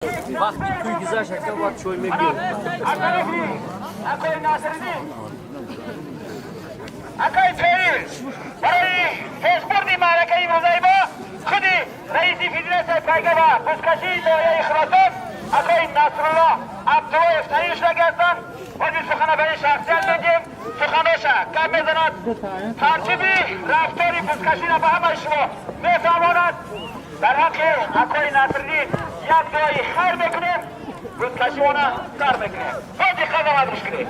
وقتی توی گذاشت که باید چوی میگیرد اکای ناصرینی اکای پیری برای پیشبردی معرکه امروزی با خودی رئیسی فدراسیون پایگاه بزکشی دایره خراسان اکای نصرالله عبدالله افتریش را گردن وزیر سخنوری شخصیت میگیم سخنوشا کم میزند ترتیبی رفتاری بزکشی را به همه شما میفهماند در حق اکای ناصرینی یک دعای خیر میکنیم بزکشی اونا کار میکنیم خودی خدمت میکنیم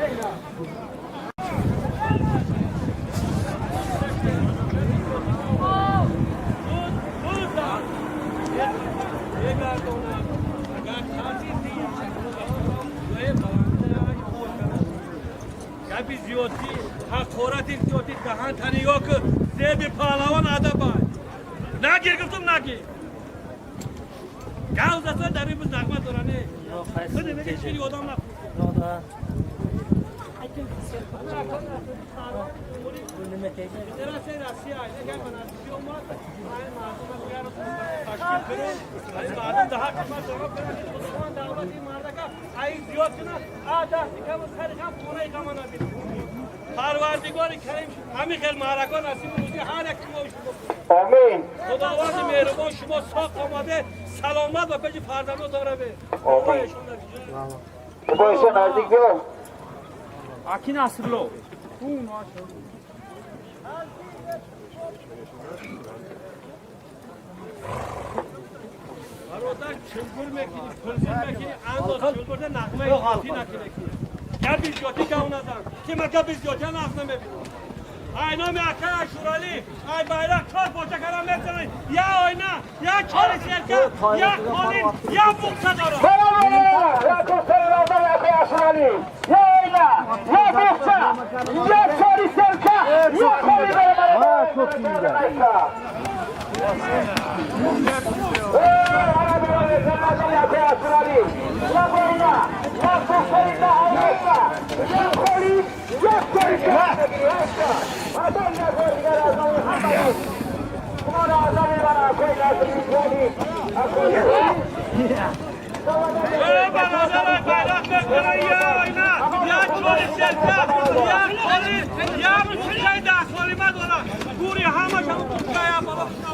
کبی زیادی حقارت زیادی دهان تنیگاه که زیب پهلوان ادب نگیر گفتم نگیر گاز اصلا در این نغمه دارنه خود میگه چیزی آدم نخور پروردگار کریم همین خیلی معرکان هستیم روزی هر یک شما آمین خداوند مهربان شما ساخت آمده سلامت و پیش فرزندو داره به آمین بایشون نزدیک بیا Aki Nasırlı. برادر چلگل میکنی، پلزل میکنی، انداز چلگل نقمه یاتی نکنی. گر بیزیاتی که اون ازم، که من که بیزیاتی هم نقمه میبینم. اینا می اکر اشورالی، ای bayrak çar poğaça karam metzene, ya oyna, ya çarı şerka, ya kolin, ya buksa dara. Ya kusura razı ya kıyasırali ya oyna, ya buksa, ya çarı şerka, ya kolin beraber. Çok iyi bayrak metzene, ya oyna, ya çarı şerka, ya kolin, ya buksa da kolime dara. Guri hama şamı buksa ya baba şuna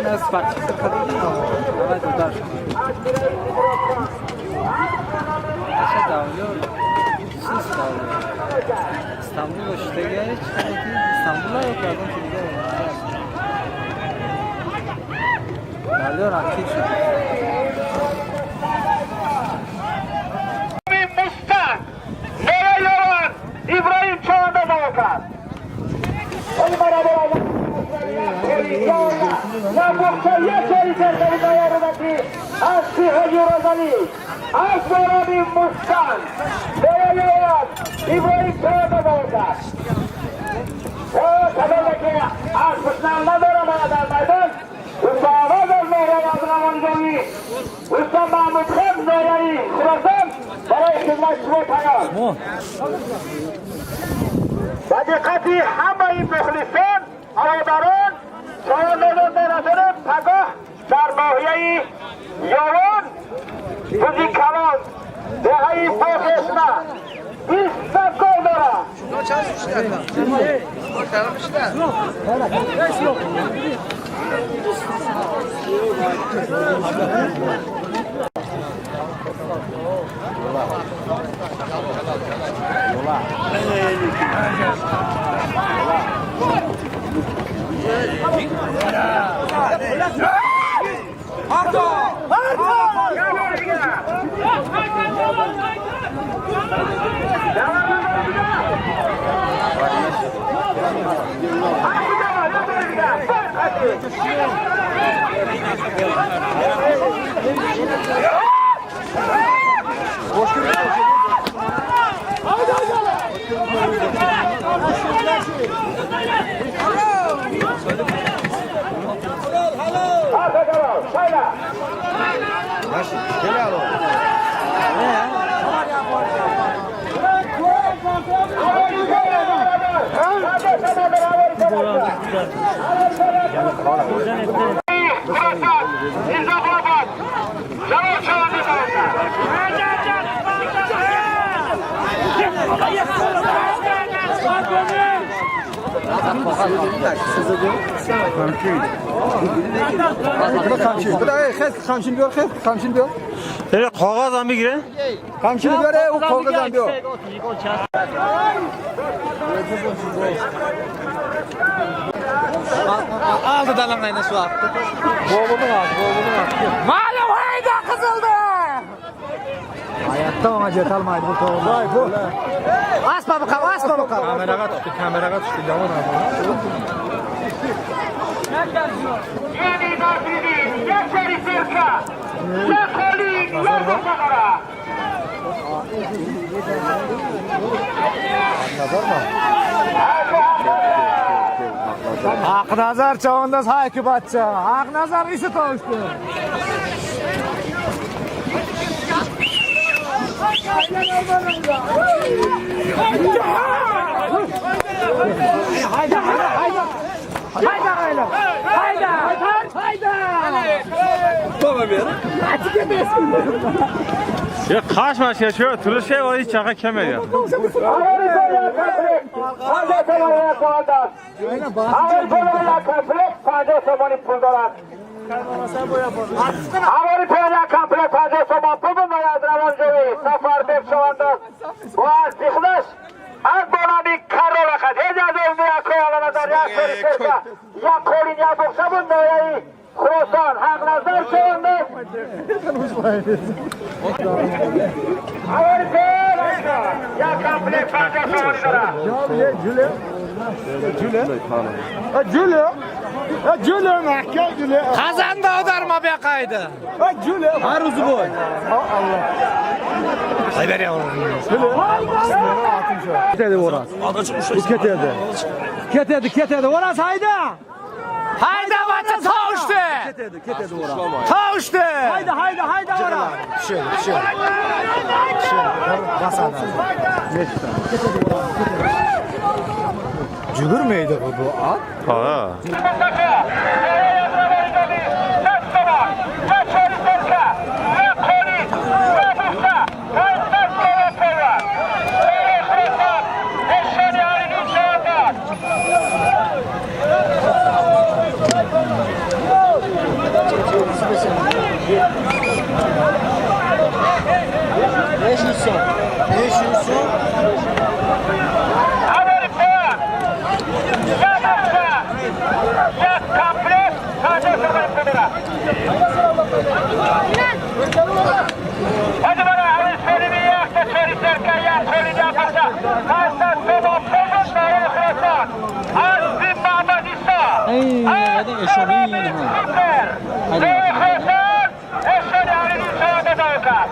nasıl parçası kadın mı? Evet, tutar. Aşağı dağılıyor. Sus dağılıyor. İstanbul'a işte geç. İstanbul'a yok adam şimdi. Dağılıyor aktif şu an. Mustan, nereye yoran? İbrahim çağında da bakar. Onu beraber alın. Ya buksa ya çeri çerkeli dayarındaki Asli Hacı Razali Asli Mustan nereye yoran? İbrahim çağında da bakar. O kadardaki Aslı'ndan da meydan Ustava da Mehrabat'ın amanıcı Usta Mahmut Khan Zeyari Sırasın برای خدمت شما پیام و دقت همه مخلصان هواداران شاهندگان نظر پگاه در ناحیه یاران روزی کلان دهه پاکشمه 20 گل داره Haydi hocam. Hayla. Kurasan, İzababad, Cavur Çağı'nın Kağıt mı giren? Kamçını göre o korkudan diyor. Aldı dalanmayla su attı. Malum hayda kızıldı. Hayatta ona cet almaydı bu tohum. Vay bu. Asma bakalım, asma bakalım. Kameraga düştü Cavan abi. Yeni Nasridin, Yaşari Serka, Yakoli, Yakosagara. Aknazar çağında sahibi batça. Aknazar işi tavuştu. Ya kaçma şey şu türlü şey var hiç çaka kemer ya. Amerika'ya kompleks, Amerika'ya kuandas. Amerika'ya kompleks, Pande Somoni Puldaran. Amerika'ya kompleks, Pande Somoni Puldaran, Draman Cevi, Safar Bek Şovandas, Boğaz Dikhlaş, Akbonami Karrola Kad, Hecaz Evde Yakoyala Nazar, Yakori Serka, Yakolin Yabuk Sabun Noyayı, Krosan, Hagnazar Şovandas. Amerika'ya ya kompleks, Pande Somoni Dara. Cüle mahkâ cüle. Kazandı odarma be kaydı. Cüle. Haruzu bu. Haber ya. Ketedi Oraz. Ketedi Oraz hayda. Hayda maçı tavuştu. Ketedi Oraz. Tavuştu. Hayda Oraz. Şey. Basana. Cügür müydü bu at? Ha. Hadi bana Ali Selim'i yaktı, Çeri Serkan yak, Çeri Cafar'da. Kaçtan Sebap, Sebap, Naya Kırasan. Azim Mahmud İsa. Azim Süper. Naya Kırasan, Eşhedi Ali'nin şahane dağıtlar.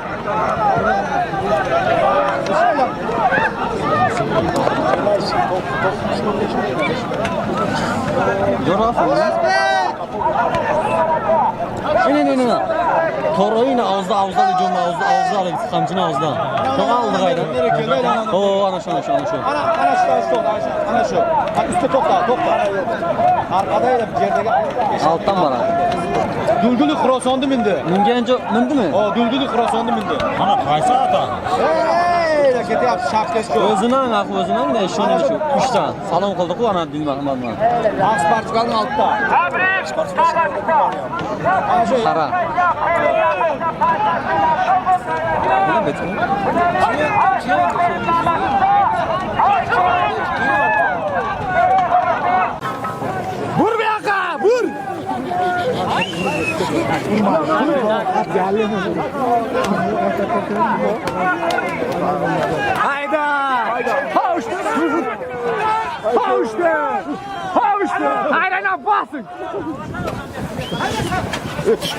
Ne. Toroyuna ağızda hücum ağızda alıp kamçını ağızda. Çok aldı gaydan. Oo ana şu. Ana şu. Bak üstte topla. Arkadaydı yerdeki. Alttan var abi. Düldülü krosondu mindi. Mindi mi? O düldülü krosondu mindi. Ana kaysa ata. Hey, raketi yap şapkes şu. Özünden de şunu şu 3 tane. Salon kıldık o ana bilmem. Aks Portugal'ın altta. Tebrik, Mahmud İsa. Ana şu. Kara. Ne beton? Vur bir yaka, vur. Hayda. Havuştu. Hayda ne basın.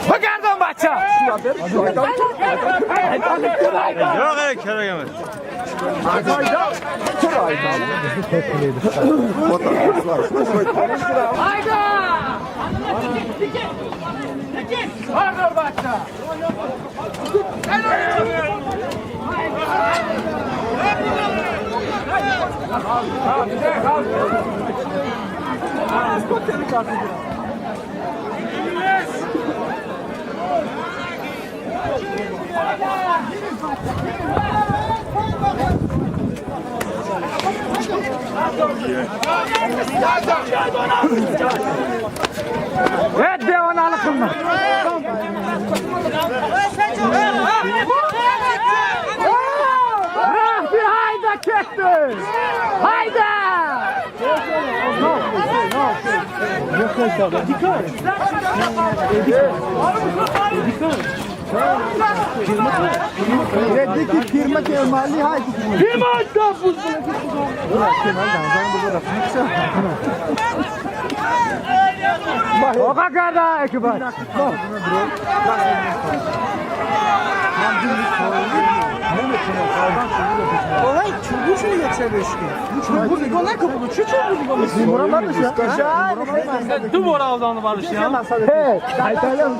Bakardan baça. Yok ya kere gelmez. Hayda. Vardır başta. Evet devam alıkınma. Bir hayda çekti. Hayda. Yediki firma kemali haydi. Firma kapus. O kadar da ekibaj. Olay çubuğu şunu geçebilir. Bu çubuğu ne kapılı? Şu çubuğu. Buralar da şu. Tüm oradan var ya. He. Haytayla mı?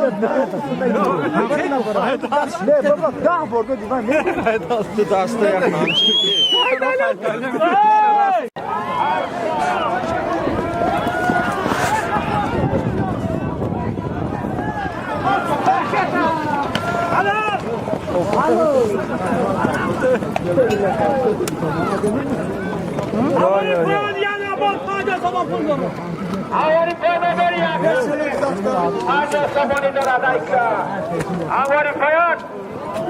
Ne baba? Daha borgo divan ne? Haytayla dasta yakmamış. Agora foi a Maria. Anda Saboni da Radaica. Agora foi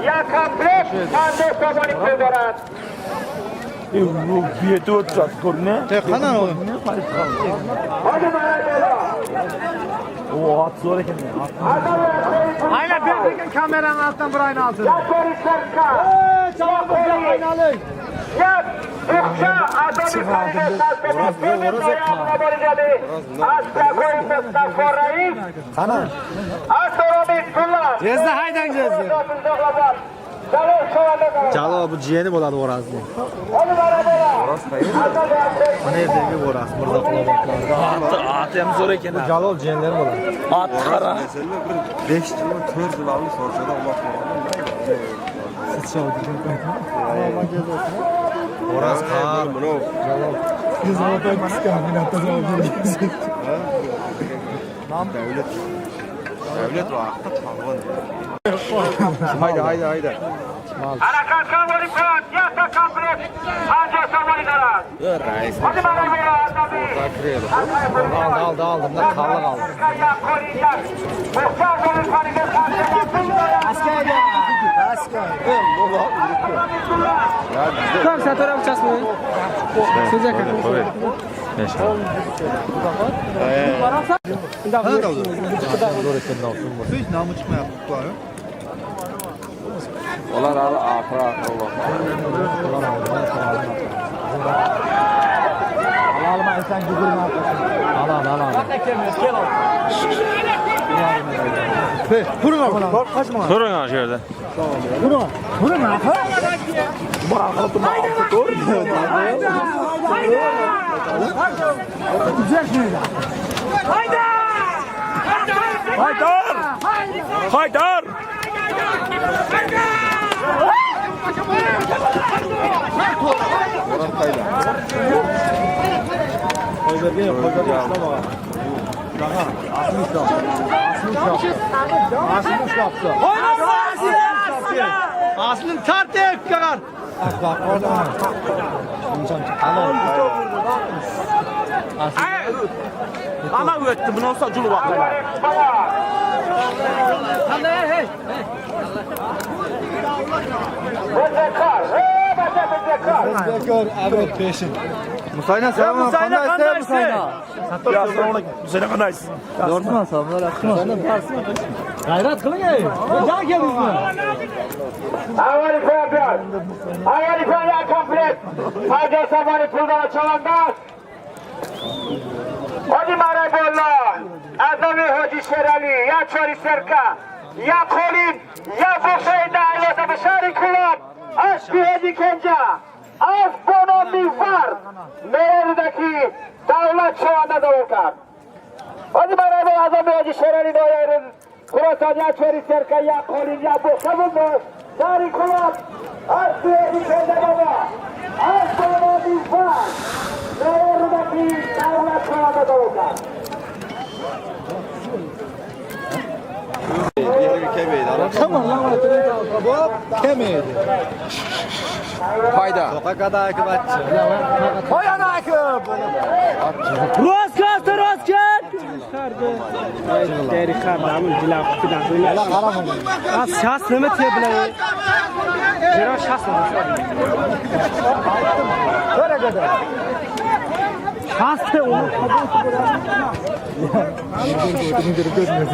ya komplet anda Saboni Fedorat. Kanan o. Hadi Maria. O at zor ekin. Aynen bir kameranın altından burayın altına. Ya Koriserka. Çabuk aynalı. Ya Türkça adamı kalite tasdifat. Benim ayağımına barıcadı. Asla koyun Mustafa Kanan. Asla Bitkullah. Cezde haydan cezde. Calo bu ciğenim oladı orası. Bana evdeki orası. Burada kulaklarda. At hem zor eken. Bu calo ciğenlerim oladı. At kara. 5 kilo 4 yıl almış sorsa da Allah korusun. Sıçrağı gidiyor. Orası kar. Yüz alatan kıskan. Minatta zavcı. Devlet o akta tavan. Haydi. Harakat kavali kan, yasa komplet. Anca Saboni darat. Hadi bana böyle anladı. Aldım. Lan kavla kaldı. Ya Koriya. Muhtar golün kanıga karşı. Asker. Tamam sen tarafı çasma. Size kakın. Onlar ahıra olur. Alalım insan güdürün arkasına. Al. Kurun abi. Kaçma. Durun ya şöyle. Kurun abi. Güzel şöyle. Haydar! Aslın tartık kadar. Bak orada. Ana üretti bunu olsa culu bak. Bekar, evet peşin. Musayna selam. Musayna kandaysın. Ya Musayna kandaysın. Doğru selamlar akşam. Gayret kılın ya. Ya gelin mi? Agora foi a komplet. Anca Saboni puldan çalandas. Hadi Marabollah. Adamı Hoca Şerali, ya Koriserka, ya Kolin, ya Bursa'yda ailesi dışarı kulüp. Aşkı Hedi Kenca. Az bono var. Meğerdeki devlet şu anda da okar. Hadi bana bu azam bir şereli doyarın. Kurasan ya çöri serkay ya kolin ya bu kabul. Dari kulat. Aslı edilmede baba. Aslı edilmede. Doğrudaki davlat kağıda doğacak. Tamam lan bu kemiydi. Hayda. Sokakada akıp atçı. Hayana akıp. Rozkat, rozkat. Deri karnamın cilaf filan böyle. Lan karamam. Az şahs ne metiye bile. Zira şahs ne? Böyle kadar. Şahs ne onu?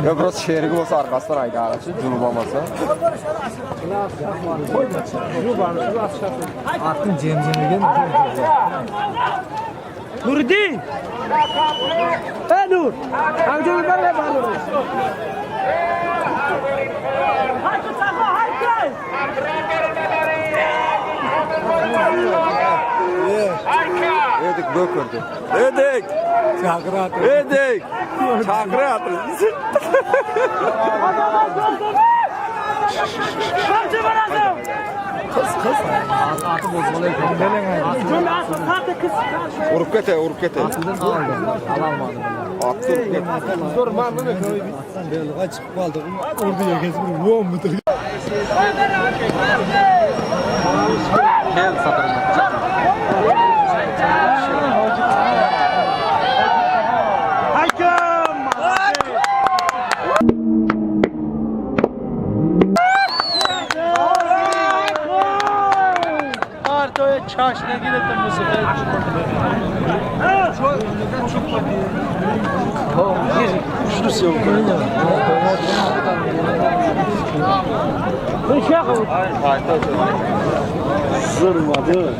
Ya burası şehri olsa arkasından ayda araçı. Cunubamasa. Attın cemcemegen. Nurdin. Nur. Amcanın ben de bağlı. Haydi takma haydi. Edik bökürdü. Edik. Çakra atır. Edik. Çakra atır. Kamçı bırakın. Kız. Atı bozmalı. Cümle asıl kalktı kız. Urup kete, urup kete. Atıldım aldım. Alamadım. Attı. Zor var mı? Atsan böyle çıkıp kaldı. Orada ya gezmiyor. Yoğun mudur? Gel satırım. Haykım. Artoya çarşına gidelim bu sefer. Kuşlusu yok. Bıçak. Zırmadı.